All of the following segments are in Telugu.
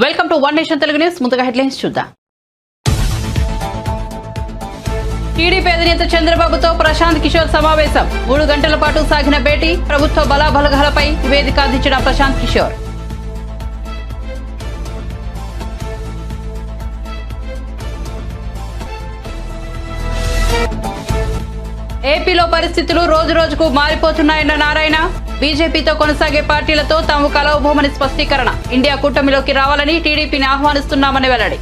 Welcome to One Nation Telugu news. ముందుగా హెడ్లైన్స్ చూద్దాం. టీడీపీ అధినేత చంద్రబాబుతో ప్రశాంత్ కిషోర్ సమావేశం. 3 గంటల పాటు సాగిన భేటీ. ప్రభుత్వ బలాబలగాలపై నివేదిక అందించిన ప్రశాంత్ కిషోర్. ఏపీలో పరిస్థితులు రోజు రోజుకు మారిపోతున్నాయన్న నారాయణ. బీజేపీతో కొనసాగే పార్టీలతో తాము కలవబోమని స్పష్టీకరణ. ఇండియా కూటమిలోకి రావాలని టీడీపీని ఆహ్వానిస్తున్నామని వెల్లడి.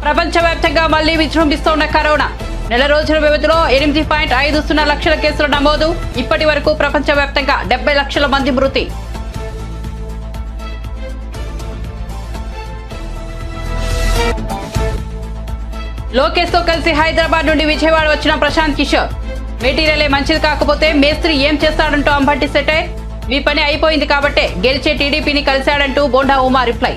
ప్రపంచవ్యాప్తంగా మళ్లీ విజృంభిస్తోన్న కరోనా. నెల రోజుల వ్యవధిలో 8.50 లక్షల కేసులు నమోదు. ఇప్పటి వరకు ప్రపంచవ్యాప్తంగా 70 లక్షల మంది మృతి. లోకేష్ తో కలిసి హైదరాబాద్ నుండి విజయవాడ వచ్చిన ప్రశాంత్ కిషోర్. మెటీరియలే మంచిది కాకపోతే మేస్త్రి ఏం చేస్తాడంటూ అంబటి సెటైర్. మీ పని అయిపోయింది కాబట్టే గెలిచే టీడీపీని కలిశాడంటూ బోండా ఉమా రిప్లై.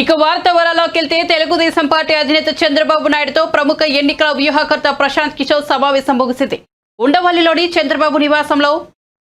ఇక వార్త వరాల్లోకి వెళ్తే తెలుగుదేశం పార్టీ అధినేత చంద్రబాబు నాయుడుతో ప్రముఖ ఎన్నికల వ్యూహకర్త ప్రశాంత్ కిషోర్ సమావేశం ముగిసింది. ఉండవల్లిలోని చంద్రబాబు నివాసంలో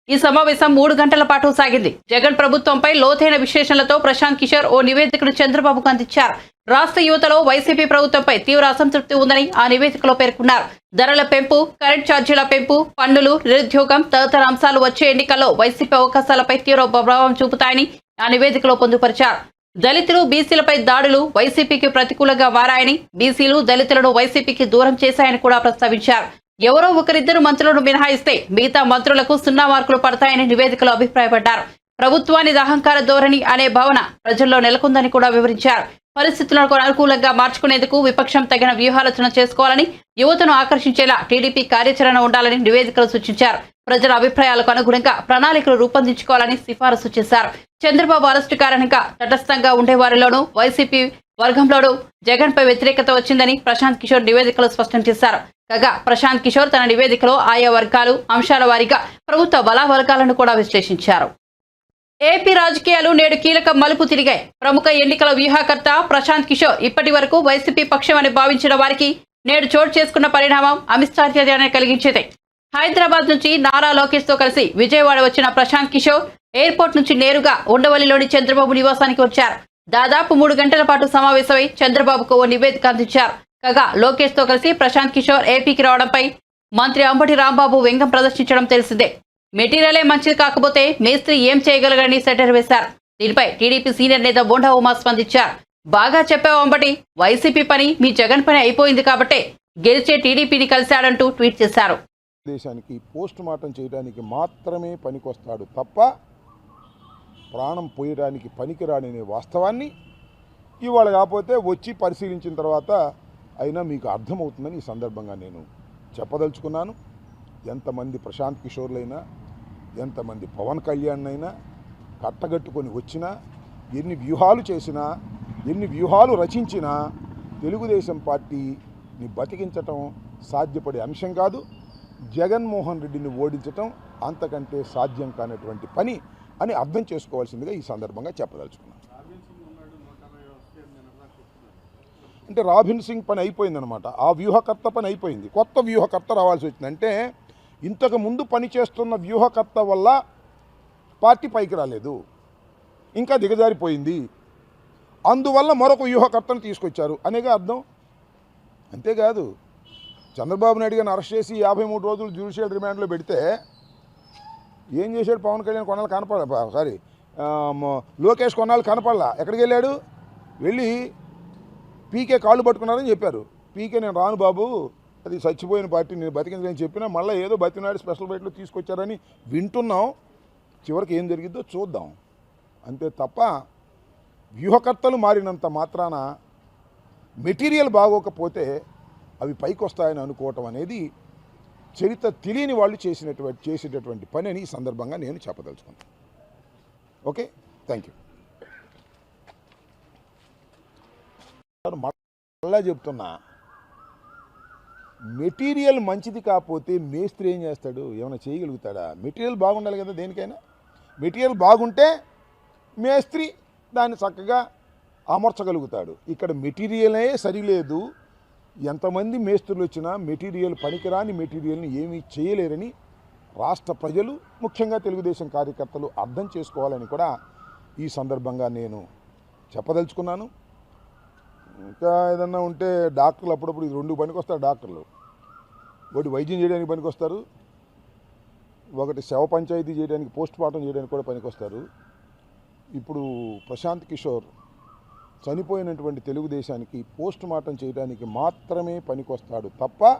ఈ సమావేశం 3 గంటల పాటు సాగింది. జగన్ ప్రభుత్వంపై లోతైన విశ్లేషణలతో ప్రశాంత్ కిషోర్ ఓ నివేదికను చంద్రబాబుకు అందించారు. రాష్ట్ర యువతలో వైసీపీ ప్రభుత్వంపై తీవ్ర అసంతృప్తి ఉందని ఆ నివేదికలో పేర్కొన్నారు. ధరల పెంపు, కరెంట్ ఛార్జీల పెంపు, పన్నులు, నిరుద్యోగం తదితర అంశాలు వచ్చే ఎన్నికల్లో వైసీపీ అవకాశాలపై తీవ్ర ప్రభావం చూపుతాయని ఆ నివేదికలో పొందుపరిచారు. దళితులు, బీసీలపై దాడులు వైసీపీకి ప్రతికూలంగా మారాయని, బీసీలు దళితులను వైసీపీకి దూరం చేశాయని కూడా ప్రస్తావించారు. ఎవరో ఒకరిద్దరు మంత్రులను మినహాయిస్తే మిగతా మంత్రులకు 0 మార్కులు పడతాయని నివేదికలో అభిప్రాయపడ్డారు. ప్రభుత్వానికి అహంకార ధోరణి అనే భావన ప్రజల్లో నెలకొందని కూడా వివరించారు. పరిస్థితులకు అనుకూలంగా మార్చుకునేందుకు విపక్షం తగిన వ్యూహాలోచన చేసుకోవాలని, యువతను ఆకర్షించేలా టీడీపీ కార్యాచరణ ఉండాలని నివేదికలు సూచించారు. ప్రజల అభిప్రాయాలకు అనుగుణంగా ప్రణాళికలు రూపొందించుకోవాలని సిఫారసు చేశారు. చంద్రబాబు అరెస్టు కారణంగా తటస్థంగా ఉండేవారిలోనూ వైసీపీ వర్గంలోనూ జగన్ పై వ్యతిరేకత వచ్చిందని ప్రశాంత్ కిషోర్ నివేదికలో స్పష్టం చేశారు. కాగా ప్రశాంత్ కిషోర్ తన నివేదికలో ఆయా వర్గాలు, అంశాల వారీగా ప్రభుత్వ బలాబలగాలను కూడా విశ్లేషించారు. ఏపీ రాజకీయాలు నేడు కీలక మలుపు తిరిగాయి. ప్రముఖ ఎన్నికల వ్యూహకర్త ప్రశాంత్ కిషోర్ ఇప్పటి వరకు వైసీపీ పక్షం అని భావించిన వారికి నేడు చోటు చేసుకున్న పరిణామం అమితాశ్చర్యాన్ని కలిగించేదే. హైదరాబాద్ నుంచి నారా లోకేష్ తో కలిసి విజయవాడ వచ్చిన ప్రశాంత్ కిషోర్ ఎయిర్పోర్ట్ నుంచి నేరుగా ఉండవల్లిలోని చంద్రబాబు నివాసానికి వచ్చారు. దాదాపు 3 గంటల పాటు సమావేశమై చంద్రబాబుకు ఓ నివేదిక అందించారు. కాగా లోకేష్ తో కలిసి ప్రశాంత్ కిషోర్ ఏపీకి రావడంపై మంత్రి అంబటి రాంబాబు వ్యంగ్యం ప్రదర్శించడం తెలిసిందే. మెటీరియలే మంచిది కాకపోతే మేస్త్రి ఏం చేయగలగని సెటర్ వేశారు. దీనిపై టీడీపీ సీనియర్ నేత బోండా ఉమా స్పందించారు. బాగా చెప్పావు అంబటి, వైసీపీ పని మీ జగన్ పని అయిపోయింది కాబట్టే గెలిచే టీడీపీని కలిశాడంటూ ట్వీట్ చేశారు. దేశానికి పోస్ట్ మార్టం చేయడానికి మాత్రమే పనికొస్తాడు తప్ప ప్రాణం పోయడానికి పనికిరాడనే వాస్తవాన్ని ఇవాళ కాకపోతే వచ్చి పరిశీలించిన తర్వాత అయినా మీకు అర్థమవుతుందని ఈ సందర్భంగా నేను చెప్పదలుచుకున్నాను. ఎంతమంది ప్రశాంత్ కిషోర్లైనా, ఎంతమంది పవన్ కళ్యాణ్ అయినా కట్టగట్టుకొని వచ్చినా, ఎన్ని వ్యూహాలు చేసినా, ఎన్ని వ్యూహాలు రచించినా తెలుగుదేశం పార్టీని బతికించటం సాధ్యపడే అంశం కాదు. జగన్మోహన్ రెడ్డిని ఓడించటం అంతకంటే సాధ్యం కానటువంటి పని అని అర్థం చేసుకోవాల్సిందిగా ఈ సందర్భంగా చెప్పదలుచుకున్నాను. అంటే రాబిన్ సింగ్ పని అయిపోయిందనమాట. ఆ వ్యూహకర్త పని అయిపోయింది. కొత్త వ్యూహకర్త రావాల్సి వచ్చింది. అంటే ఇంతకు ముందు పనిచేస్తున్న వ్యూహకర్త వల్ల పార్టీ పైకి రాలేదు, ఇంకా దిగజారిపోయింది. అందువల్ల మరొక వ్యూహకర్తను తీసుకొచ్చారు అనేగా అర్థం. అంతేకాదు, చంద్రబాబు నాయుడు గారిని అరెస్ట్ చేసి 53 రోజులు జ్యుడిషియల్ రిమాండ్లో పెడితే ఏం చేశాడు? పవన్ కళ్యాణ్ కొన్నాళ్ళు కనపడ లోకేష్ కొన్నాళ్ళు కనపడలా. ఎక్కడికి వెళ్ళాడు? వెళ్ళి పీకే కాళ్ళు పట్టుకున్నారని చెప్పారు. పీకే నేను రాను బాబు, అది చచ్చిపోయిన పార్టీ, నేను బతికిందని చెప్పినా మళ్ళీ ఏదో బతినాడు స్పెషల్ బయటలో తీసుకొచ్చారని వింటున్నాం. చివరికి ఏం జరిగిద్దో చూద్దాం. అంతే తప్ప వ్యూహకర్తలు మారినంత మాత్రాన మెటీరియల్ బాగోకపోతే అవి పైకి వస్తాయని అనుకోవటం అనేది చరిత్ర తెలియని వాళ్ళు చేసేటటువంటి పని అని ఈ సందర్భంగా నేను చెప్పదలుచుకున్నాను. Okay, thank you. మళ్ళా చెప్తున్నా, మెటీరియల్ మంచిది కాకపోతే మేస్త్రి ఏం చేస్తాడు? ఏమైనా చేయగలుగుతాడా? మెటీరియల్ బాగుండాలి కదా దేనికైనా. మెటీరియల్ బాగుంటే మేస్త్రి దాన్ని చక్కగా అమర్చగలుగుతాడు. ఇక్కడ మెటీరియలే సరిలేదు, ఎంతమంది మేస్త్రులు వచ్చినా మెటీరియల్ పనికిరాని మెటీరియల్ని ఏమీ చేయలేరని రాష్ట్ర ప్రజలు ముఖ్యంగా తెలుగుదేశం కార్యకర్తలు అర్థం చేసుకోవాలని కూడా ఈ సందర్భంగా నేను చెప్పదలుచుకున్నాను. ఇంకా ఏదన్నా ఉంటే డాక్టర్లు అప్పుడప్పుడు ఇది రెండు పనికొస్తారు. డాక్టర్లు ఒకటి వైద్యం చేయడానికి పనికొస్తారు, ఒకటి శవ పంచాయతీ చేయడానికి పోస్ట్ మార్టం చేయడానికి కూడా పనికొస్తారు. ఇప్పుడు ప్రశాంత్ కిషోర్ చనిపోయినటువంటి తెలుగుదేశానికి పోస్ట్ మార్టం చేయడానికి మాత్రమే పనికొస్తాడు తప్ప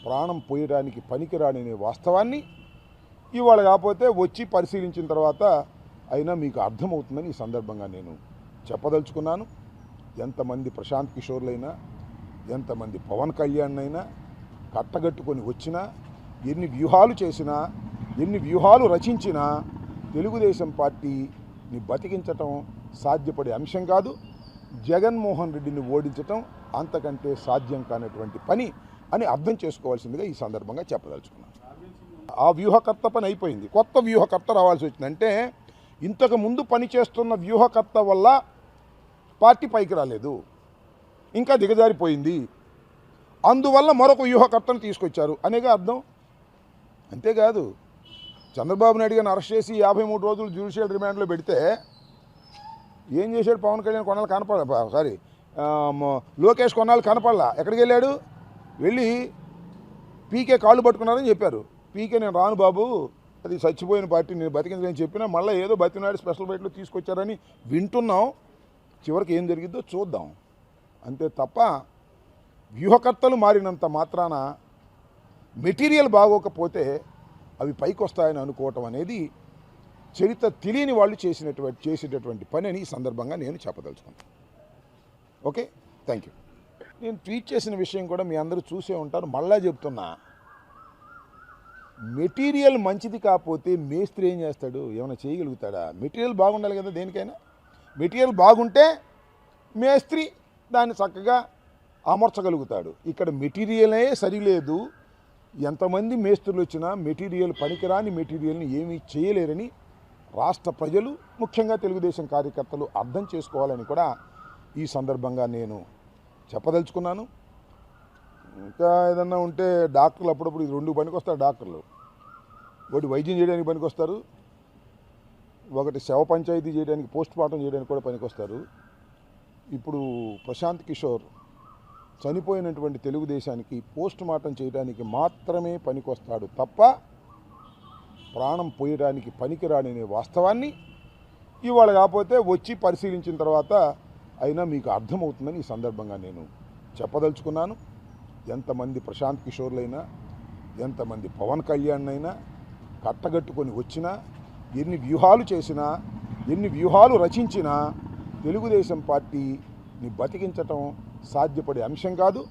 ప్రాణం పోయడానికి పనికిరాడనే వాస్తవాన్ని ఇవాళ కాకపోతే వచ్చి పరిశీలించిన తర్వాత అయినా మీకు అర్థమవుతుందని ఈ సందర్భంగా నేను చెప్పదలుచుకున్నాను. ఎంతమంది ప్రశాంత్ కిషోర్లైనా, ఎంతమంది పవన్ కళ్యాణ్ అయినా కట్టగట్టుకొని వచ్చినా, ఎన్ని వ్యూహాలు చేసినా, ఎన్ని వ్యూహాలు రచించినా తెలుగుదేశం పార్టీని బతికించటం సాధ్యపడే అంశం కాదు. జగన్మోహన్ రెడ్డిని ఓడించటం అంతకంటే సాధ్యం కానటువంటి పని అని అర్థం చేసుకోవాల్సిందిగా ఈ సందర్భంగా చెప్పదలుచుకున్నాను. ఆ వ్యూహకర్త పని అయిపోయింది, కొత్త వ్యూహకర్త రావాల్సి వచ్చిందంటే ఇంతకు ముందు పనిచేస్తున్న వ్యూహకర్త వల్ల పార్టీ పైకి రాలేదు, ఇంకా దిగజారిపోయింది, అందువల్ల మరొక వ్యూహకర్తను తీసుకొచ్చారు అనేగా అర్థం. అంతేకాదు, చంద్రబాబు నాయుడు గారిని అరెస్ట్ చేసి 53 రోజులు జ్యుడిషియల్ రిమాండ్లో పెడితే ఏం చేశాడు? పవన్ కళ్యాణ్ కొన్నాళ్ళు కనపడ లోకేష్ కొన్నాళ్ళు కనపడలా. ఎక్కడికి వెళ్ళాడు? వెళ్ళి పీకే కాళ్ళు పట్టుకున్నారని చెప్పారు. పీకే నేను రాను బాబు, అది చచ్చిపోయిన పార్టీ, నేను బతికించని చెప్పినా మళ్ళీ ఏదో బతినాడు స్పెషల్ బయటలో తీసుకొచ్చారని వింటున్నాం. చివరికి ఏం జరిగిద్దో చూద్దాం అంతే తప్ప వ్యూహకర్తలు మారినంత మాత్రాన మెటీరియల్ బాగోకపోతే అవి పైకి వస్తాయని అనుకోవటం అనేది చరిత్ర తెలియని వాళ్ళు చేసేటటువంటి పని అని ఈ సందర్భంగా నేను చెప్పదలుచుకున్నాను. Okay, thank you. నేను ట్వీట్ చేసిన విషయం కూడా మీ అందరూ చూసే ఉంటారు, మళ్ళా చెప్తున్నా. మెటీరియల్ మంచిది కాకపోతే మేస్త్రి ఏం చేస్తాడు? ఏమైనా చేయగలుగుతాడా? మెటీరియల్ బాగుండాలి కదా దేనికైనా. మెటీరియల్ బాగుంటే మేస్త్రి దాన్ని చక్కగా అమర్చగలుగుతాడు. ఇక్కడ మెటీరియలే సరిలేదు. ఎంతమంది మేస్త్రులు వచ్చినా మెటీరియల్ పనికిరాని మెటీరియల్ని ఏమీ చేయలేరని రాష్ట్ర ప్రజలు ముఖ్యంగా తెలుగుదేశం కార్యకర్తలు అర్థం చేసుకోవాలని కూడా ఈ సందర్భంగా నేను చెప్పదలుచుకున్నాను. ఇంకా ఏదన్నా ఉంటే డాక్టర్లు అప్పుడప్పుడు ఇది రెండు పనికొస్తారు. డాక్టర్లు ఒకటి వైద్యం చేయడానికి పనికొస్తారు, ఒకటి శవ పంచాయతీ చేయడానికి పోస్ట్ మార్టం చేయడానికి కూడా పనికొస్తారు. ఇప్పుడు ప్రశాంత్ కిషోర్ చనిపోయినటువంటి తెలుగుదేశానికి పోస్ట్ మార్టం చేయడానికి మాత్రమే పనికొస్తాడు తప్ప ప్రాణం పోయడానికి పనికిరాడనే వాస్తవాన్ని ఇవాళ కాకపోతే వచ్చి పరిశీలించిన తర్వాత అయినా మీకు అర్థమవుతుందని ఈ సందర్భంగా నేను చెప్పదలుచుకున్నాను. ఎంతమంది ప్రశాంత్ కిషోర్లైనా, ఎంతమంది పవన్ కళ్యాణ్ అయినా కట్టగట్టుకొని వచ్చినా, ఎన్ని వ్యూహాలు చేసినా, ఎన్ని వ్యూహాలు రచించినా తెలుగుదేశం పార్టీని బతికించటం సాధ్యపడే అంశం కాదు.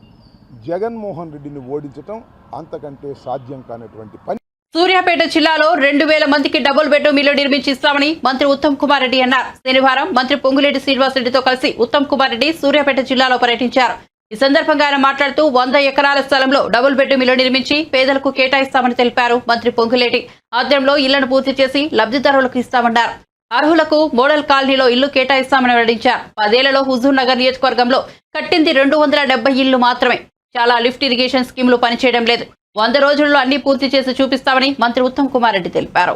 జగన్మోహన్ రెడ్డిని ఓడించటం అంతకంటే సాధ్యం కానటువంటి పని. సూర్యాపేట జిల్లాలో 2000 మందికి డబుల్ బెడ్రూమ్ ఇల్లు నిర్మించి ఇస్తామని మంత్రి ఉత్తమ్ కుమార్ రెడ్డి అన్నారు. శనివారం మంత్రి పొంగులేటి శ్రీనివాసరెడ్డితో కలిసి ఉత్తమ్ కుమార్ రెడ్డి సూర్యాపేట జిల్లాలో పర్యటించారు. ఈ సందర్భంగా ఆయన మాట్లాడుతూ 100 ఎకరాల స్థలంలో డబుల్ బెడ్రూమ్ ఇల్లు నిర్మించి పేదలకు కేటాయిస్తామని తెలిపారు. మంత్రి పొంగులేటి ఆధ్వర్యంలో ఇళ్లను పూర్తి చేసి లబ్ధిదారులకు ఇస్తామన్నారు. అర్హులకు మోడల్ కాలనీలో ఇల్లు కేటాయిస్తామని వెల్లడించారు. 10 ఏళ్లలో హుజూర్ నగర్ నియోజకవర్గంలో కట్టింది 270 ఇళ్లు మాత్రమే. చాలా లిఫ్ట్ ఇరిగేషన్ స్కీములు పనిచేయడం లేదు. 100 రోజుల్లో అన్ని పూర్తి చేసి చూపిస్తామని మంత్రి ఉత్తమ్ కుమార్ రెడ్డి తెలిపారు.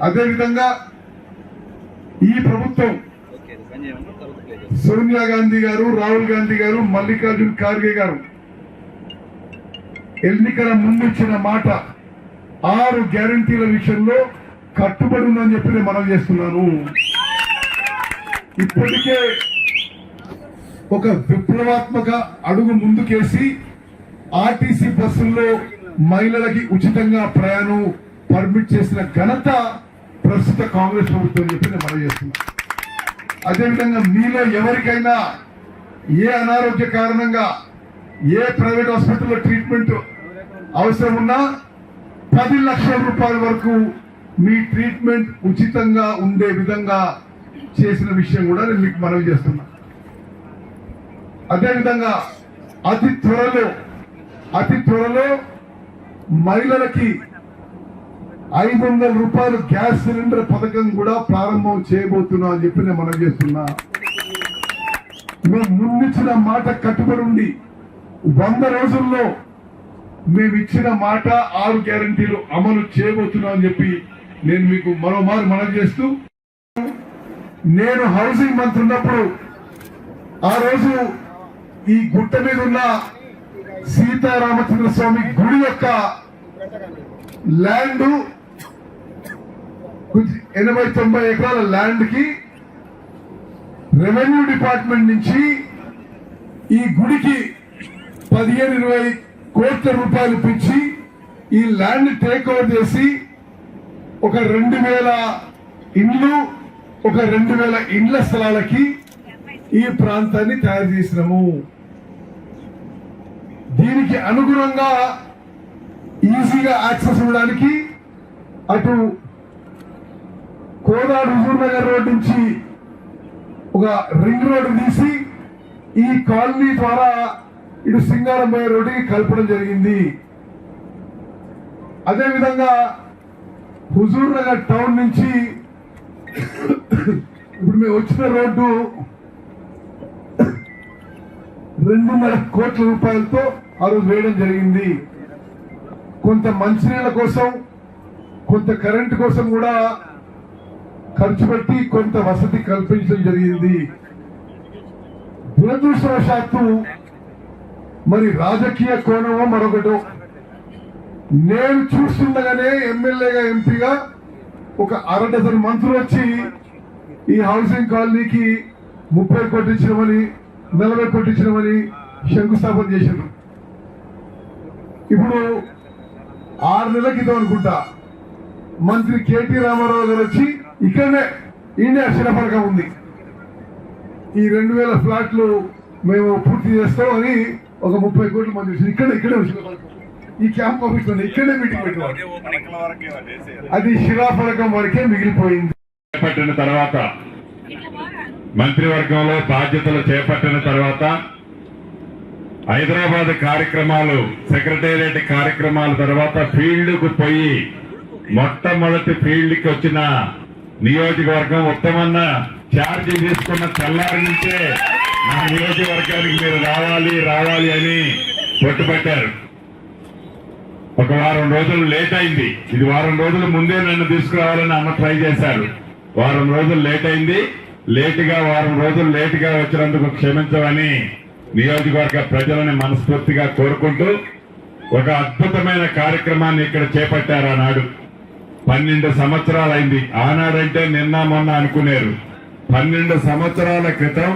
అదేవిధంగా ఈ ప్రభుత్వం సోనియా గాంధీ గారు, రాహుల్ గాంధీ గారు, మల్లికార్జున్ ఖార్గే గారు ఎన్నికల ముందు ఇచ్చిన మాట 6 గ్యారంటీల విషయంలో కట్టుబడి ఉందని చెప్పి నేను మనవి చేస్తున్నాను. ఇప్పటికే ఒక విప్లవాత్మక అడుగు ముందుకేసి ఆర్టీసీ బస్సుల్లో మహిళలకి ఉచితంగా ప్రయాణం పర్మిట్ చేసిన ఘనత ప్రస్తుత కాంగ్రెస్ ప్రభుత్వం చెప్పి నేను మనవి చేస్తున్నాను. అదేవిధంగా మీలో ఎవరికైనా ఏ అనారోగ్య కారణంగా ఏ ప్రైవేట్ హాస్పిటల్లో ట్రీట్మెంట్ అవసరం ఉన్నా 10 లక్షల రూపాయల వరకు మీ ట్రీట్మెంట్ ఉచితంగా ఉండే విధంగా చేసిన విషయం కూడా నేను మీకు మనవి చేస్తున్నా. అదేవిధంగా అతి త్వరలో మహిళలకి 500 రూపాయలు గ్యాస్ సిలిండర్ పథకం కూడా ప్రారంభం చేయబోతున్నా అని చెప్పి నేను మనవి చేస్తున్నా. మేము ముందిచ్చిన మాట కట్టుబడి ఉండి 100 రోజుల్లో మేము ఇచ్చిన మాట 6 గ్యారంటీలు అమలు చేయబోతున్నామని చెప్పి నేను మీకు మరోమారు మనవి చేస్తూ, నేను హౌసింగ్ మంత్రి ఉన్నప్పుడు ఆ రోజు ఈ గుట్ట మీద ఉన్న సీతారామచంద్ర స్వామి గుడి యొక్క ల్యాండ్ 80-90 ఎకరాల ల్యాండ్ కి రెవెన్యూ డిపార్ట్మెంట్ నుంచి ఈ గుడికి 15-20 కోట్ల రూపాయలు పిచ్చి ఈ ల్యాండ్ టేక్ ఓవర్ చేసి ఒక 2000 ఇండ్లు, ఒక 2000 ఇండ్ల స్థలాలకి ఈ ప్రాంతాన్ని తయారు చేసినాము. దీనికి అనుగుణంగా ఈజీగా యాక్సెస్ ఉండడానికి అటు కోదాడు హుజూర్ నగర్ రోడ్ నుంచి ఒక రింగ్ రోడ్ తీసి ఈ కాలనీ ద్వారా ఇటు సింగారంబయ్య రోడ్డుకి కలపడం జరిగింది. అదేవిధంగా హుజూర్ నగర్ టౌన్ నుంచి ఇప్పుడు మేము వచ్చిన రోడ్డు 2.5 కోట్ల రూపాయలతో ఆ రోజు వేయడం జరిగింది. కొంత మంచినీళ్ళ కోసం, కొంత కరెంటు కోసం కూడా ఖర్చు పెట్టి కొంత వసతి కల్పించడం జరిగింది. దురదృష్టవశాత్తు మరి రాజకీయ కోణమో మరొకటో నేను చూస్తుండగానే ఎమ్మెల్యేగా, ఎంపీగా ఒక 1/2 డజన్ మంత్రులు వచ్చి ఈ హౌసింగ్ కాలనీకి 30 కోట్లు ఇచ్చినామని, 40 కోట్లు ఇచ్చినామని శంకుస్థాపన చేశారు. ఇప్పుడు 6 నెలల క్రితం అనుకుంటా మంత్రి కేటీ రామారావు గారు వచ్చి ఇక్కడనే ఈయన శిలాఫలకం ఉంది, ఈ 2000 ఫ్లాట్లు మేము పూర్తి చేస్తాం అని ఒక 30 కోట్లు మంజూరు ఇక్కడే శిలాఫలకం ఈ క్యాంప్ ఆఫీస్ లో ఇక్కడే మీటింగ్ పెట్టారు. అది శిలాఫలకం వరకే మిగిలిపోయింది. చేపట్టిన తర్వాత మంత్రివర్గంలో బాధ్యతలు చేపట్టిన తర్వాత హైదరాబాద్ కార్యక్రమాలు, సెక్రటేరియట్ కార్యక్రమాల తర్వాత ఫీల్డ్ కు పోయి మొట్టమొదటి ఫీల్డ్ కి వచ్చిన నియోజకవర్గం ఉత్తమన్న ఛార్జీ తీసుకున్న తెల్లారి నుంచే నా నియోజకవర్గానికి మీరు రావాలి అని పట్టుబట్టారు. ఒక వారం రోజులు లేట్ అయింది. ఇది వారం రోజుల ముందే నన్ను తీసుకురావాలని అన్న ట్రై చేశారు. వారం రోజులు లేట్ అయింది. వారం రోజులు లేటుగా వచ్చినందుకు క్షమించమని నియోజకవర్గ ప్రజలని మనస్ఫూర్తిగా కోరుకుంటూ ఒక అద్భుతమైన కార్యక్రమాన్ని ఇక్కడ చేపట్టారు. ఆనాడు 12 సంవత్సరాలైంది. ఆనాడంటే నిన్న మొన్న అనుకునేరు. 12 సంవత్సరాల క్రితం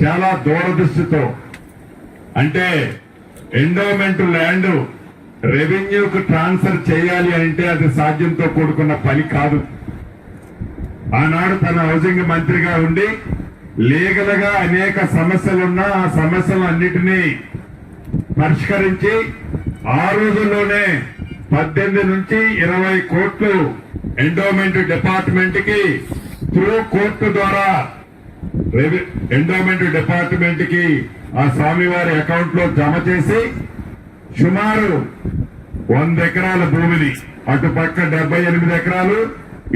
చాలా దూరదృష్టితో, అంటే ఎండోమెంట్ ల్యాండ్ రెవెన్యూకు ట్రాన్స్ఫర్ చేయాలి అంటే అది సాధ్యంతో కూడుకున్న పని కాదు. ఆనాడు తన హౌసింగ్ మంత్రిగా ఉండి లీగల్ గా అనేక సమస్యలున్నా ఆ సమస్యలన్నిటినీ పరిష్కరించి ఆ రోజుల్లోనే 18 నుంచి 20 కోట్లు ఎండోమెంట్ డిపార్ట్మెంట్ కి త్రూ కోర్టు ద్వారా ఎండోమెంట్ డిపార్ట్మెంట్ కి ఆ స్వామివారి అకౌంట్ లో జమ చేసి సుమారు 100 ఎకరాల భూమిని, అటు పక్క 78 ఎకరాలు,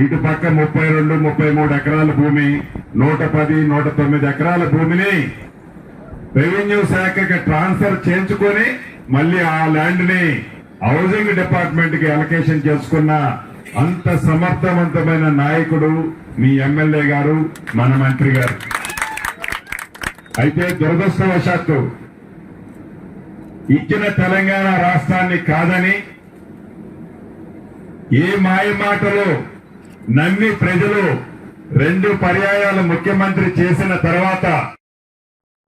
ఇటు పక్క 32-33 ఎకరాల భూమి, 110-109 ఎకరాల భూమిని రెవెన్యూ శాఖకి ట్రాన్స్ఫర్ చేయించుకొని మళ్ళీ ఆ ల్యాండ్ ని హౌసింగ్ డిపార్ట్మెంట్ కి అలొకేషన్ చేసుకున్న అంత సమర్థవంతమైన నాయకుడు మీ ఎమ్మెల్యే గారు, మన మంత్రి గారు. అయితే దురదృష్టవశాత్తు ఇచ్చిన తెలంగాణ రాష్ట్రాన్ని కాదని ఏ మాయమాటలో నమ్మి ప్రజలు 2 పర్యాయాలు ముఖ్యమంత్రి చేసిన తర్వాత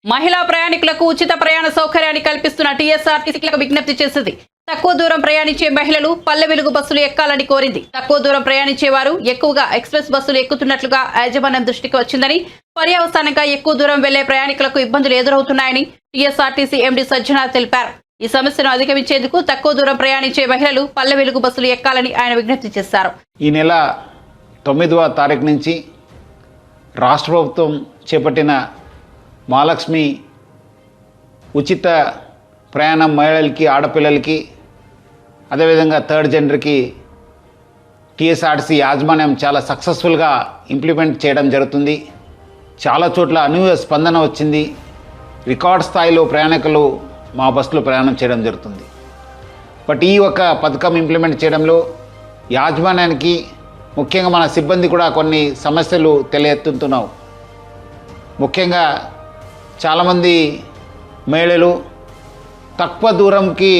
మహిళా ప్రయాణికులకు ఉచిత ప్రయాణ సౌకర్యాన్ని కల్పిస్తున్న టీఎస్ఆర్టీసీకి విజ్ఞప్తి చేసింది. తక్కువ దూరం ప్రయాణించే మహిళలు పల్లె వెలుగు బస్సులు ఎక్కాలని కోరింది. తక్కువ దూరం ప్రయాణించే వారు ఎక్కువగా ఎక్స్ప్రెస్ బస్సులు ఎక్కుతున్నట్లుగా యాజమాన్యం దృష్టికి వచ్చిందని, పర్యవసానంగా ఎక్కువ దూరం వెళ్లే ప్రయాణికులకు ఇబ్బందులు ఎదురవుతున్నాయని టీఎస్ఆర్టీసీ ఎండీ సజ్జనార్ తెలిపారు. ఈ సమస్యను అధిగమించేందుకు తక్కువ దూరం ప్రయాణించే మహిళలు పల్లె వెలుగు బస్సులు ఎక్కాలని ఆయన విజ్ఞప్తి చేశారు. ఈ నెల 9వ తారీఖు నుంచి రాష్ట్ర ప్రభుత్వం చేపట్టిన మహాలక్ష్మి ఉచిత ప్రయాణం మహిళలకి, ఆడపిల్లలకి, అదేవిధంగా థర్డ్ జెండర్కి టీఎస్ఆర్టీసీ యాజమాన్యం చాలా సక్సెస్ఫుల్గా ఇంప్లిమెంట్ చేయడం జరుగుతుంది. చాలా చోట్ల అనూహ్య స్పందన వచ్చింది. రికార్డ్ స్థాయిలో ప్రయాణికులు మా బస్సులో ప్రయాణం చేయడం జరుగుతుంది. బట్ ఈ ఒక పథకం ఇంప్లిమెంట్ చేయడంలో యాజమాన్యానికి, ముఖ్యంగా మన సిబ్బంది కూడా కొన్ని సమస్యలు తెలియెత్తుతున్నావు. ముఖ్యంగా చాలామంది మహిళలు తక్కువ దూరంకి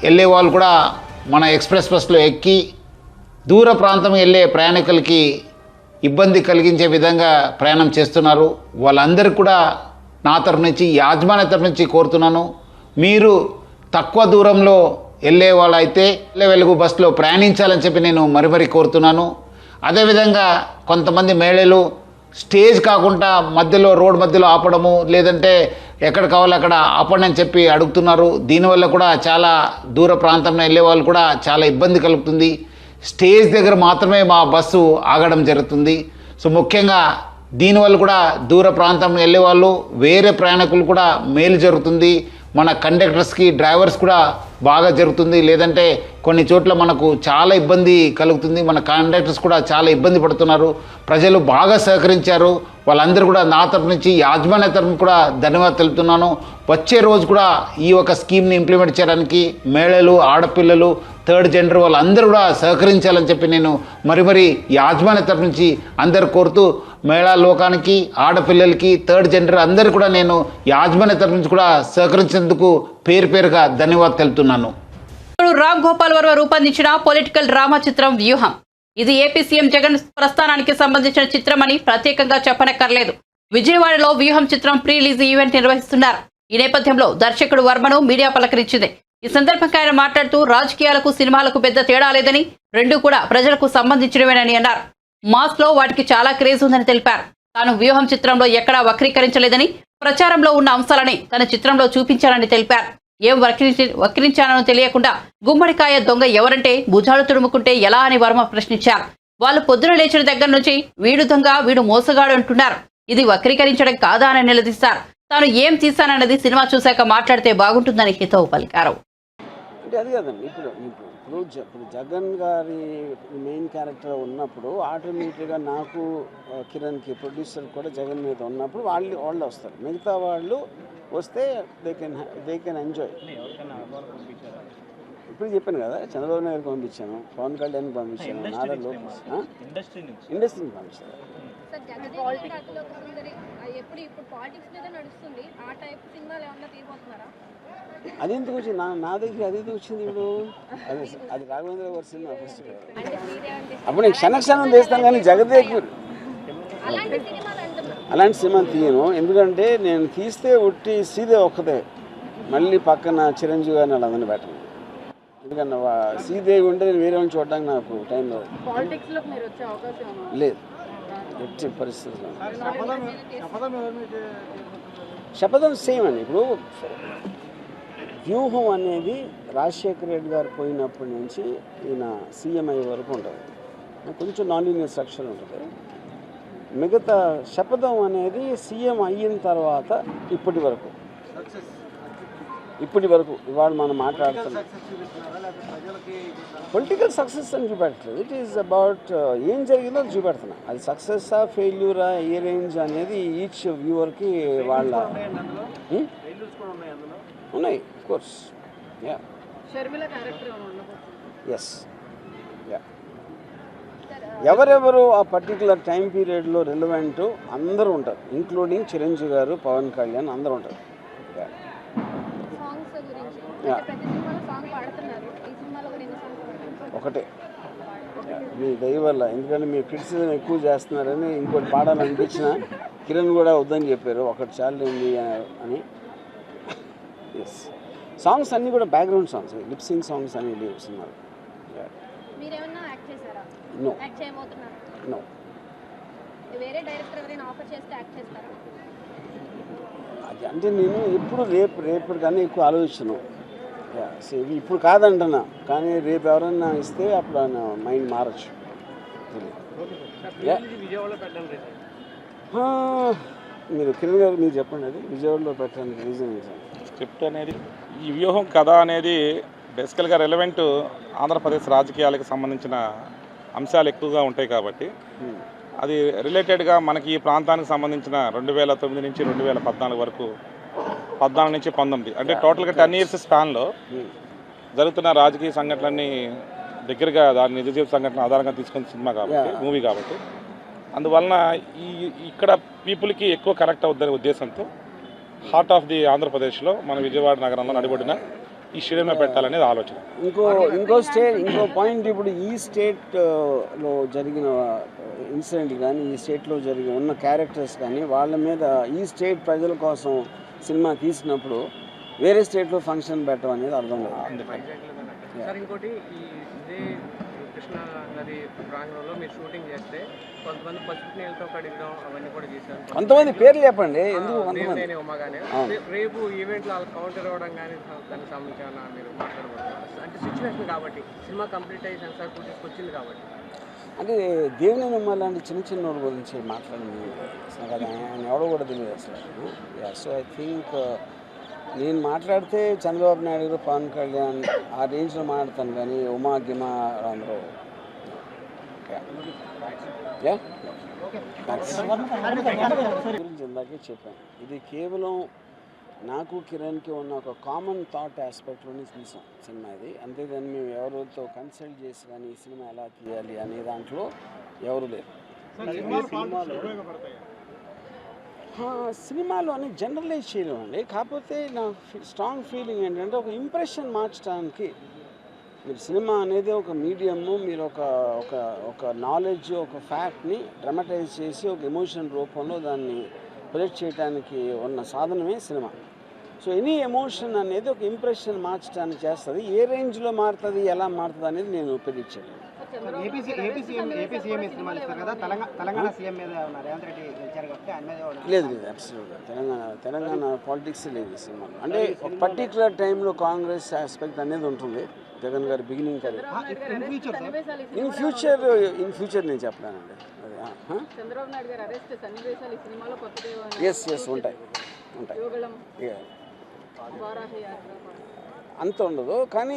వెళ్ళే వాళ్ళు కూడా మన ఎక్స్ప్రెస్ బస్సులో ఎక్కి దూర ప్రాంతం వెళ్ళే ప్రయాణికులకి ఇబ్బంది కలిగించే విధంగా ప్రయాణం చేస్తున్నారు. వాళ్ళందరికీ కూడా నా తరఫు నుంచి, యాజమాన్య తరఫు నుంచి కోరుతున్నాను, మీరు తక్కువ దూరంలో వెళ్ళే వాళ్ళైతే వెలుగు బస్సులో ప్రయాణించాలని చెప్పి నేను మరీ కోరుతున్నాను. అదేవిధంగా కొంతమంది మహిళలు స్టేజ్ కాకుండా మధ్యలో రోడ్ మధ్యలో ఆపడము, లేదంటే ఎక్కడ కావాలో అక్కడ ఆపండి అని చెప్పి అడుగుతున్నారు. దీనివల్ల కూడా చాలా దూర ప్రాంతంలో వెళ్ళే వాళ్ళు కూడా చాలా ఇబ్బంది కలుగుతుంది. స్టేజ్ దగ్గర మాత్రమే మా బస్సు ఆగడం జరుగుతుంది. సో ముఖ్యంగా దీనివల్ల కూడా దూర ప్రాంతం వెళ్ళే వాళ్ళు, వేరే ప్రయాణికులు కూడా మేలు జరుగుతుంది. మన కండక్టర్స్కి, డ్రైవర్స్ కూడా బాగా జరుగుతుంది. లేదంటే కొన్ని చోట్ల మనకు చాలా ఇబ్బంది కలుగుతుంది. మన కండక్టర్స్ కూడా చాలా ఇబ్బంది పడుతున్నారు. ప్రజలు బాగా సహకరించారు. వాళ్ళందరూ కూడా నా తరపు నుంచి, యాజమాన్య తరపు కూడా ధన్యవాదాలు తెలుపుతున్నాను. వచ్చే రోజు కూడా ఈ ఒక స్కీమ్ని ఇంప్లిమెంట్ చేయడానికి మహిళలు, ఆడపిల్లలు, థర్డ్ జెండర్ వాళ్ళందరూ కూడా సహకరించాలని చెప్పి నేను మరీ యాజమాన్య తరపు నుంచి అందరు కోరుతూ, మహిళా లోకానికి, ఆడపిల్లలకి, థర్డ్ జెండర్ అందరూ కూడా నేను యాజమాన్య తరపు నుంచి కూడా సహకరించేందుకు పేరుగా ధన్యవాదాలు తెలుపుతున్నాను. రామ్ గోపాల్ వర్మ రూపొందించిన పొలిటికల్ డ్రామా చిత్రం వ్యూహం. ఇది ఏపీ సీఎం జగన్ ప్రస్థానానికి సంబంధించిన చిత్రమని ప్రత్యేకంగా చెప్పనక్కర్లేదు. విజయవాడలో వ్యూహం చిత్రం ప్రీ రిలీజ్ ఈవెంట్ నిర్వహిస్తున్నారు. ఈ నేపథ్యంలో దర్శకుడు వర్మను మీడియా పలకరించింది. ఈ సందర్భంగా ఆయన మాట్లాడుతూ, రాజకీయాలకు సినిమాలకు పెద్ద తేడా లేదని, రెండు కూడా ప్రజలకు సంబంధించినవేనని అన్నారు. మాస్ లో వాటికి చాలా క్రేజ్ ఉందని తెలిపారు. తాను వ్యూహం చిత్రంలో ఎక్కడా వక్రీకరించలేదని, ప్రచారంలో ఉన్న అంశాలని తన చిత్రంలో చూపించానని తెలిపారు. ఏం వక్రించానో తెలియకుండా గుమ్మడికాయ దొంగ ఎవరంటే భుజాలు తుడుముకుంటే ఎలా అని వర్మ ప్రశ్నించారు. వాళ్ళు పొద్దున లేచిన దగ్గర నుంచి వీడు దొంగ, వీడు మోసగాడు అంటున్నారు. ఇది వక్రీకరించడం కాదా అని నిలదీశారు. తాను ఏం తీశానన్నది సినిమా చూశాక మాట్లాడితే బాగుంటుందని హితవు పలికారు. అంటే అది కదండి, ఇప్పుడు జగన్ గారి మెయిన్ క్యారెక్టర్ ఉన్నప్పుడు ఆటోమేటిక్గా నాకు, కిరణ్కి, ప్రొడ్యూసర్ కూడా జగన్ మీద ఉన్నప్పుడు వాళ్ళు వస్తారు. మిగతా వాళ్ళు వస్తే దే కెన్ ఎంజాయ్. ఇప్పుడు చెప్పాను కదా, చంద్రబాబు నాయుడుకి పంపించాను, పవన్ కళ్యాణ్కి పంపించాను, నారా లోకేష్ ఇండస్ట్రీని పంపించాను. అది ఎందుకు వచ్చింది నా దగ్గర? అది ఎందుకు వచ్చింది ఇప్పుడు? అది రాఘవేంద్ర గారి సినిమా ఫస్ట్. అప్పుడు నేను క్షణక్షణం తీస్తాను, కానీ జగదేక్ అలాంటి సినిమా తీయను. ఎందుకంటే నేను తీస్తే ఒట్టి సీదే ఒక్కతే, మళ్ళీ పక్కన చిరంజీవి గారిని వాళ్ళందరినీ పెట్టను. ఎందుకంటే శ్రీదేవి ఉంటే నేను వేరే వాళ్ళని చూడడానికి నాకు టైం లేదు, ఎట్టి పరిస్థితుల్లో. శపథం సేమ్ అండి. ఇప్పుడు వ్యూహం అనేది రాజశేఖర రెడ్డి గారు పోయినప్పటి నుంచి ఈయన సీఎం అయ్యే వరకు ఉంటుంది, కొంచెం నాన్ లీనియర్ స్ట్రక్చర్ ఉంటుంది. మిగతా శపథం అనేది సీఎం అయిన తర్వాత ఇప్పటి వరకు ఇవాళ మనం మాట్లాడుతున్నాం. పొలిటికల్ సక్సెస్ అని చూపెట్టలేదు. ఇట్ ఈస్ అబౌట్ ఏం జరిగిందో అది చూపెడుతున్నా. అది సక్సెస్సా, ఫెయిల్యూరా, ఏ రేంజ్ అనేది ఈచ్ వ్యూవర్కి వాళ్ళ ఉన్నాయి. Of course, ya, yes, ya. ఎవరెవరు ఆ పర్టికులర్ టైం పీరియడ్లో రిలవెంట్ అందరూ ఉంటారు, ఇంక్లూడింగ్ చిరంజీవి గారు, పవన్ కళ్యాణ్ అందరూ ఉంటారు. ఒకటే మీ దయ వల్ల, ఎందుకంటే మీరు క్రిటిసిజం ఎక్కువ చేస్తున్నారని ఇంకోటి పాడాలనిపించిన కిరణ్ కూడా వద్దని చెప్పారు, ఒకటి చాలు అని. ఎస్, సాంగ్స్ అన్నీ కూడా బ్యాక్గ్రౌండ్ సాంగ్స్, లిప్సింగ్ సాంగ్స్ అన్నీ లేవు సినిమాలు. No no. అది అంటే నేను ఎప్పుడు రేపు కానీ ఎక్కువ ఆలోచించను. ఇప్పుడు కాదంటున్నా, కానీ రేపు ఎవరన్నా ఇస్తే అప్పుడు మైండ్ మారచ్చు. మీరు కిరణ్ గారు మీరు చెప్పండి, అది విజయవాడలో పెట్టడానికి రీజన్ ఏంటి? స్క్రిప్ట్ అనేది, ఈ వ్యూహం కథ అనేది బేసికల్గా రెలవెంట్ ఆంధ్రప్రదేశ్ రాజకీయాలకు సంబంధించిన అంశాలు ఎక్కువగా ఉంటాయి కాబట్టి అది రిలేటెడ్గా మనకి ఈ ప్రాంతానికి సంబంధించిన 2009 నుంచి 2014 వరకు 14 నుంచి 19 అంటే టోటల్గా 10 ఇయర్స్ స్పాన్లో జరుగుతున్న రాజకీయ సంఘటనలన్నీ దగ్గరగా దాని నిజ జీవిత సంఘటన ఆధారంగా తీసుకున్న సినిమా కాబట్టి మూవీ కాబట్టి అందువలన ఇక్కడ పీపుల్కి ఎక్కువ కనెక్ట్ అవుద్దనే ఉద్దేశంతో హార్ట్ ఆఫ్ ది ఆంధ్రప్రదేశ్లో మన విజయవాడ నగరంలో నడిబడిన ఈ స్టేడియంలో పెట్టాలనేది ఆలోచన. ఇంకో పాయింట్, ఇప్పుడు ఈ స్టేట్లో జరిగిన ఇన్సిడెంట్ కానీ ఈ స్టేట్లో ఉన్న క్యారెక్టర్స్ కానీ వాళ్ళ మీద ఈ స్టేట్ ప్రజల కోసం సినిమా తీసినప్పుడు వేరే స్టేట్లో ఫంక్షన్ పెట్టడం అనేది అర్థం లేదు. సార్ ఇంకోటి ఇదే కృష్ణా నది ప్రాంగణంలో మీరు షూటింగ్ చేస్తే కొంతమంది పసుపు నీళ్ళతో కడిగడం అవన్నీ కూడా చేశారు. కొంతమంది పేర్లు చెప్పండి ఎందుకు? ఉమ్మగానే రేపు ఈవెంట్లో వాళ్ళకి కౌంటర్ ఇవ్వడం కానీ దానికి సంబంధించిన మీరు మాట్లాడబోతున్నారు అంటే సిచ్యువేషన్ కాబట్టి సినిమా కంప్లీట్ అయ్యి సెన్సార్ ఫుటేజ్ వచ్చింది కాబట్టి అంటే దేవుని నమ్మాలంటే చిన్న వాళ్ళ గురించి మాట్లాడింది అసలు అది ఆయన ఎవడో కూడా తెలియదు అసలు. సో ఐ థింక్ నేను మాట్లాడితే చంద్రబాబు నాయుడు గారు, పవన్ కళ్యాణ్ ఆ రేంజ్లో మాట్లాడతాను కానీ ఉమా గిమా అందరూ గురించి ఇందాకే చెప్పాను. ఇది కేవలం నాకు కిరణ్కి ఉన్న ఒక కామన్ థాట్ ఆస్పెక్ట్లోనే తీసాం సినిమా ఇది. అంతేగాని మేము ఎవరితో కన్సల్ట్ చేసి కానీ ఈ సినిమా ఎలా తీయాలి అనే దాంట్లో ఎవరు లేరు. సినిమాలోని జనరలైజ్ చేయలేమండి. కాకపోతే నా స్ట్రాంగ్ ఫీలింగ్ ఏంటంటే ఒక ఇంప్రెషన్ మార్చడానికి మీరు సినిమా అనేది ఒక మీడియము, మీరు ఒక నాలెడ్జ్, ఒక ఫ్యాక్ట్ని డ్రమటైజ్ చేసి ఒక ఎమోషన్ రూపంలో దాన్ని ప్రొజెక్ట్ చేయడానికి ఉన్న సాధనమే సినిమా. సో ఎనీ ఎమోషన్ అనేది ఒక ఇంప్రెషన్ మార్చడానికి చేస్తుంది. ఏ రేంజ్లో మారుతుంది, ఎలా మారుతుంది అనేది నేను ప్రెడిక్ట్ చేయలేను. లేదు అబ్సల్యూట్గా తెలంగాణ పాలిటిక్స్ లేదు ఈ సినిమాలో. అంటే ఒక పర్టికులర్ టైంలో కాంగ్రెస్ ఆస్పెక్ట్ అనేది ఉంటుంది జగన్ గారి బిగినింగ్ కదా. ఇన్ ఫ్యూచర్ నేను చెప్పలేనండి. ఎస్ ఉంటాయి అంత ఉండదు కానీ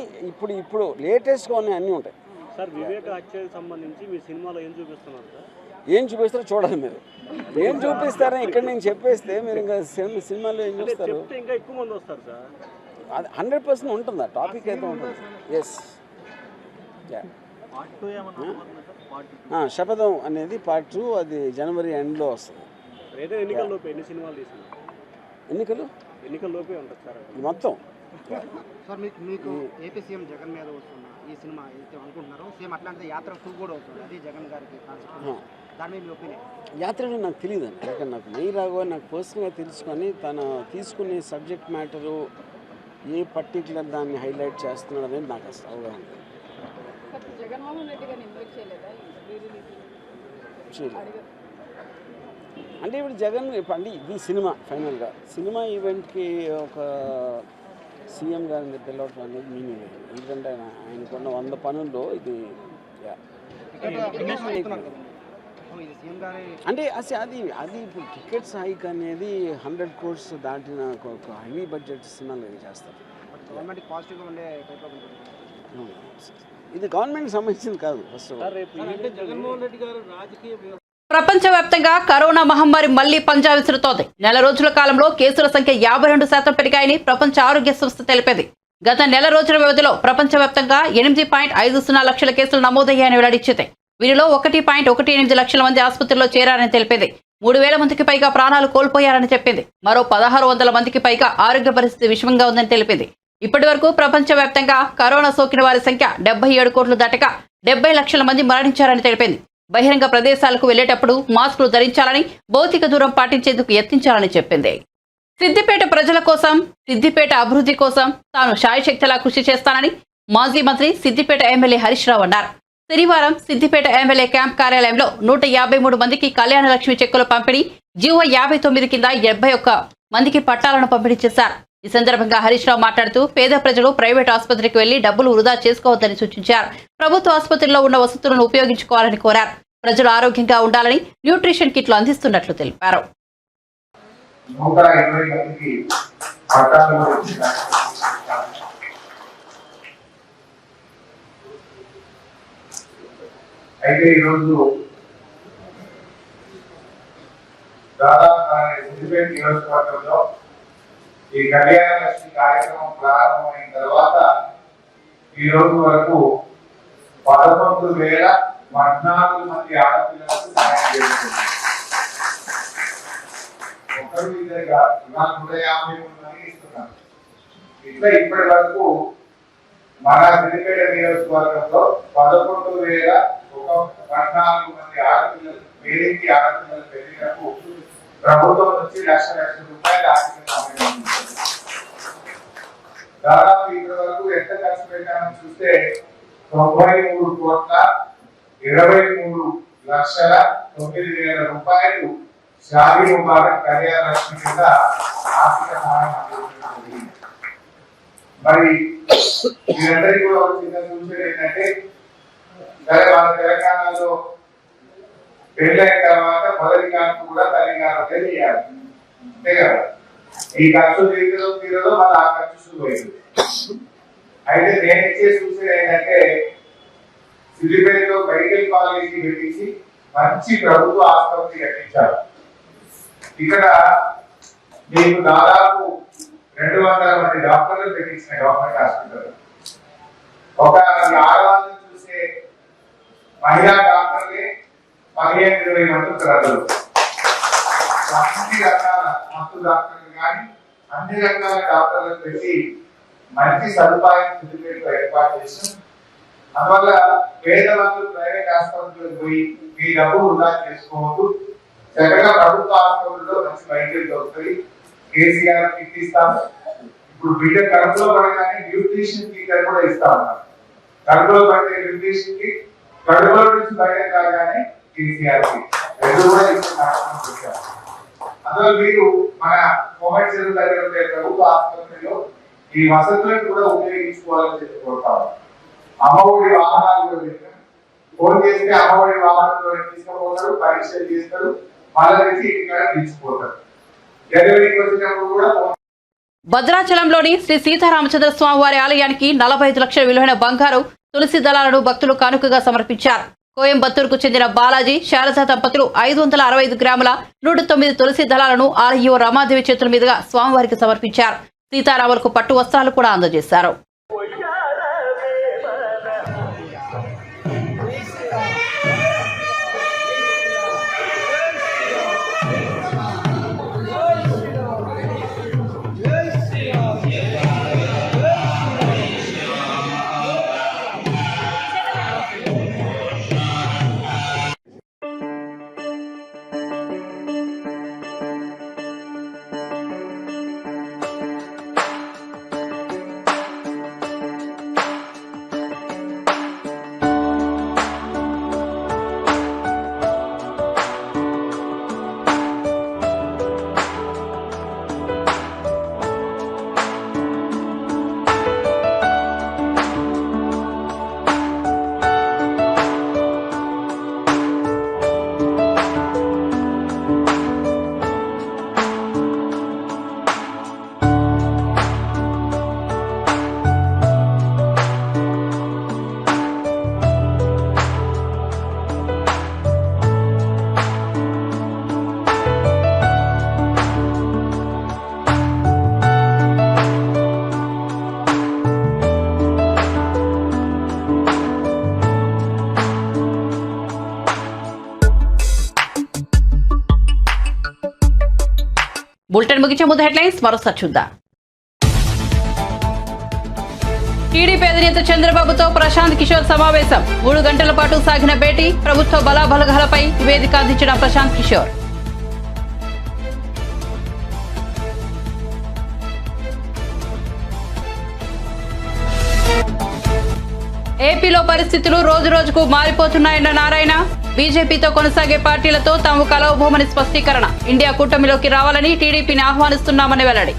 ఇప్పుడు లేటెస్ట్గా ఉన్నాయి అన్నీ ఉంటాయి. సార్ వివేక హత్యకు సంబంధించి మీ సినిమాలో ఏం చూపిస్తున్నారు సార్? ఏం చూపిస్తారో చూడాలి మీరు. ఏం చూపిస్తారని ఇక్కడ నేను చెప్పేస్తే మీరు ఇంకా సినిమాలో ఏం చూస్తారు? ఇంకా ఎక్కువ మంది వస్తారు సార్. అది 100% ఉంటుంది. ఆ టాపిక్ అయితే ఉంటుంది. ఎస్ శపథం అనేది పార్ట్ 2 అది జనవరి ఎండ్లో వస్తుంది. ఎన్నికల్లోపే ఎన్ని సినిమాలు తీసుకున్నారు? ఎన్నికల్లోపే ఉంటుంది సార్ మొత్తం. సార్ మీకు ఏపీ సీఎం జగన్ మీద వస్తున్న ఈ సినిమా అయితే అనుకుంటున్నారు సేమ్ అట్లాంటి యాత్ర 2 కూడా వస్తుంది, అది జగన్ గారికి దాని మీద మీ ఒపీనియన్? యాత్రలో నాకు తెలియదు అండి. ఎందుకంటే నాకు మెయిన్ రాఘవ నాకు పర్సనల్గా తెలుసుకొని తను తీసుకునే సబ్జెక్ట్ మ్యాటరు ఏ పర్టికులర్ దాన్ని హైలైట్ చేస్తున్నాడు అనేది నాకు అసలు అవగాహన అంటే ఇప్పుడు జగన్ అంటే ఇది సినిమా ఫైనల్గా సినిమా ఈవెంట్కి ఒక సీఎం గారిని పిలవటం అనేది మీనింగ్ లేదు. ఎందుకంటే ఆయనకున్న 100 పనుల్లో ఇది అంటే అది ఇప్పుడు టికెట్స్ హైక్ అనేది 100 crores దాటిన ఒక హెవీ బడ్జెట్ సినిమాలు చేస్తారు. ఇది గవర్నమెంట్ సంబంధించింది కాదు. ఫస్ట్ జగన్మోహన్ రెడ్డి గారు రాజకీయ ప్రపంచవ్యాప్తంగా కరోనా మహమ్మారి మళ్లీ పంజా విసురుతోంది. నెల రోజుల కాలంలో కేసుల సంఖ్య 52% పెరిగాయని ప్రపంచ ఆరోగ్య సంస్థ తెలిపింది. గత నెల రోజుల వ్యవధిలో ప్రపంచవ్యాప్తంగా 8.50 లక్షల కేసులు నమోదయ్యాయని వెల్లడించింది. వీరిలో 1.18 లక్షల మంది ఆసుపత్రిలో చేరారని తెలిపింది. 3,000 మందికి పైగా ప్రాణాలు కోల్పోయారని చెప్పింది. మరో 1,600 మందికి పైగా ఆరోగ్య పరిస్థితి విషమంగా ఉందని తెలిపింది. ఇప్పటి వరకు ప్రపంచవ్యాప్తంగా కరోనా సోకిన వారి సంఖ్య 77 కోట్లు దాటగా 70 లక్షల మంది మరణించారని తెలిపింది. బహిరంగ ప్రదేశాలకు వెళ్లేటప్పుడు మాస్కులు ధరించాలని, భౌతిక దూరం పాటించేందుకు యత్నించాలని చెప్పింది. సిద్దిపేట ప్రజల కోసం, సిద్దిపేట అభివృద్ధి కోసం తాను శాయశక్తిలా కృషి చేస్తానని మాజీ మంత్రి సిద్దిపేట ఎమ్మెల్యే హరీష్ రావు అన్నారు. శనివారం సిద్దిపేట ఎమ్మెల్యే క్యాంప్ కార్యాలయంలో 153 మందికి కళ్యాణ లక్ష్మి చెక్కుల పంపిణీ, జీవో 59 కింద 71 మందికి పట్టాలను పంపిణీ చేశారు. ఈ సందర్భంగా హరీష్ రావు మాట్లాడుతూ పేద ప్రజలు ప్రైవేట్ ఆసుపత్రికి వెళ్లి డబ్బులు వృధా చేసుకోవద్దని సూచించారు. ప్రభుత్వ ఆసుపత్రిలో ఉన్న వసతులను ఉపయోగించుకోవాలని కోరారు. ప్రజలు ఆరోగ్యంగా ఉండాలని న్యూట్రిషన్ కిట్లు అందిస్తున్నట్లు తెలిపారు. అయితే ఈరోజు దాదాపు సిద్దిపేట నియోజకవర్గంలో ఈ కళ్యాణ లక్ష్మి కార్యక్రమం ప్రారంభమైన తర్వాత ఈ రోజు వరకు 11,014 మంది ఆడపిల్లలకు సాయం చేస్తుంది. ఒకరు ఇద్దరు కాదు, 153 మంది ఇస్తున్నారు. ఇట్లా ఇప్పటి వరకు మన సిద్దిపేట నియోజకవర్గంలో 11,014 మంది ఆడపిల్లలు పేరెంటి ఆడపిల్లల పెళ్లిలకు ప్రభుత్వం నుంచి లక్షల రూపాయలు ఆర్థిక సహాయం అందించింది. దాదాపు ఇప్పటి వరకు ఎంత ఖర్చు పెట్టామని చూస్తే 93,23,09,000 రూపాయలు షాదీ ముబారక్ కళ్యాణ లక్ష్మి కింద ఆర్థిక సహాయం అందించడం. మరి మీరందరికీ కూడా ఒక చిన్న సూచన ఏంటంటే, సరే మన తెలంగాణలో పెళ్ళైన తర్వాత మొదటి కానుక కూడా తల్లిగారు చేయాలి, అంతే కదా. ఈ ఖర్చు తీరదో మళ్ళీ ఆ ఖర్చు శుభ్రైంది. అయితే నేను ఇచ్చే సూచన ఏంటంటే, సిద్దిపేటలో మెడికల్ కాలేజీ పెట్టించి మంచి ప్రభుత్వ ఆసుపత్రి కట్టించారు. ఇక్కడ మీకు దాదాపు 200 మంది డాక్టర్లు పెట్టించిన గవర్నమెంట్ హాస్పిటల్. ఒక ఆడవాళ్ళని చూసే మహిళా డాక్టర్లే 15-20 మంది ప్రజలు. అన్ని రకాల మందు డాక్టర్లు కానీ అన్ని రకాల డాక్టర్లను పెట్టి మంచి సదుపాయం సిద్దిపేటలో ఏర్పాటు చేసాం. అందువల్ల పేదవాళ్ళు ప్రైవేట్ ఆసుపత్రులకు పోయి మీ డబ్బు వృధా చేసుకోవద్దు. చక్కగా ప్రభుత్వ ఆసుపత్రుల్లో మంచి వైద్యులు దొరుకుతాయి. కేసీఆర్ కిట్ ఇస్తాము. ఇప్పుడు బిడ్డ కడుపులో పడగానే న్యూట్రిషన్ కిట్ కూడా ఇస్తా ఉన్నారు. కడుపులో పడితే న్యూట్రిషన్ కిట్, కడుపులో నుంచి బయట కాగానే కేసీఆర్ కిట్ రెండు కూడా ఇస్తున్నారు. అందువల్ల మీరు మన కోవిడ్ సెంటర్ దగ్గర ఉండే ప్రభుత్వ ఆసుపత్రిలో ఈ వసతులను కూడా ఉపయోగించుకోవాలని చెప్పి కోరుతాము. అమ్మఒడి వాహనాలు కూడా పెట్టాం. ఫోన్ చేస్తే అమ్మఒడి వాహనంలో తీసుకుపోతారు, పరీక్షలు చేస్తారు, మళ్ళీ తెచ్చి ఇక్కడ తీసుకుపోతారు. డెలివరీకి వచ్చినప్పుడు కూడా భద్రాచలంలోని శ్రీ సీతారామచంద్ర స్వామి వారి ఆలయానికి 45 లక్షల విలువైన బంగారు తులసి దళాలను భక్తులు కానుకగా సమర్పించారు. కోయంబత్తూరుకు చెందిన బాలాజీ శారద దంపతులు 565 గ్రాముల 109 తులసి దళాలను ఆలయ రమాదేవి చేతుల మీదుగా స్వామివారికి సమర్పించారు. సీతారాములకు పట్టు వస్త్రాలు కూడా అందజేశారు. బులెటిన్ ముగించే ముందు హెడ్లైన్స్ మరోసారి చూద్దాం. టీడీపీ అధినేత చంద్రబాబుతో ప్రశాంత్ కిషోర్ సమావేశం. 3 గంటల పాటు సాగిన భేటీ. ప్రభుత్వ బలాబలగాలపై నివేదిక అందించిన ప్రశాంత్ కిషోర్. ఏపీలో పరిస్థితులు రోజు రోజుకు మారిపోతున్నాయన్న నారాయణ. బీజేపీతో కొనసాగే పార్టీలతో తాము కలవబోమని స్పష్టీకరణ. ఇండియా కూటమిలోకి రావాలని టీడీపీని ఆహ్వానిస్తున్నామని వెల్లడి.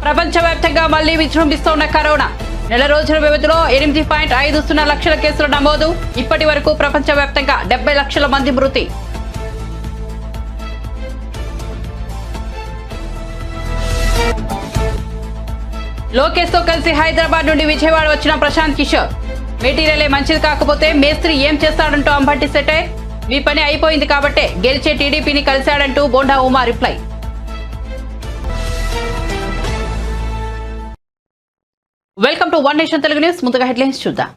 ప్రపంచవ్యాప్తంగా మళ్లీ విజృంభిస్తోన్న కరోనా. నెల రోజుల వ్యవధిలో 8.50 లక్షల కేసులు నమోదు. ఇప్పటి వరకు ప్రపంచవ్యాప్తంగా 70 లక్షల మంది మృతి. లోకేష్ తో కలిసి హైదరాబాద్ నుండి విజయవాడ వచ్చిన ప్రశాంత్ కిషోర్. మెటీరియలే మంచిది కాకపోతే మేస్త్రి ఏం చేస్తాడంటూ అంబటి సెటైర్. మీ పని అయిపోయింది కాబట్టే గెలిచే టీడీపీని కలిశాడంటూ Bonda Uma reply. Welcome to One Nation Telugu news. ముందుగా హెడ్లైన్స్ చూద్దాం.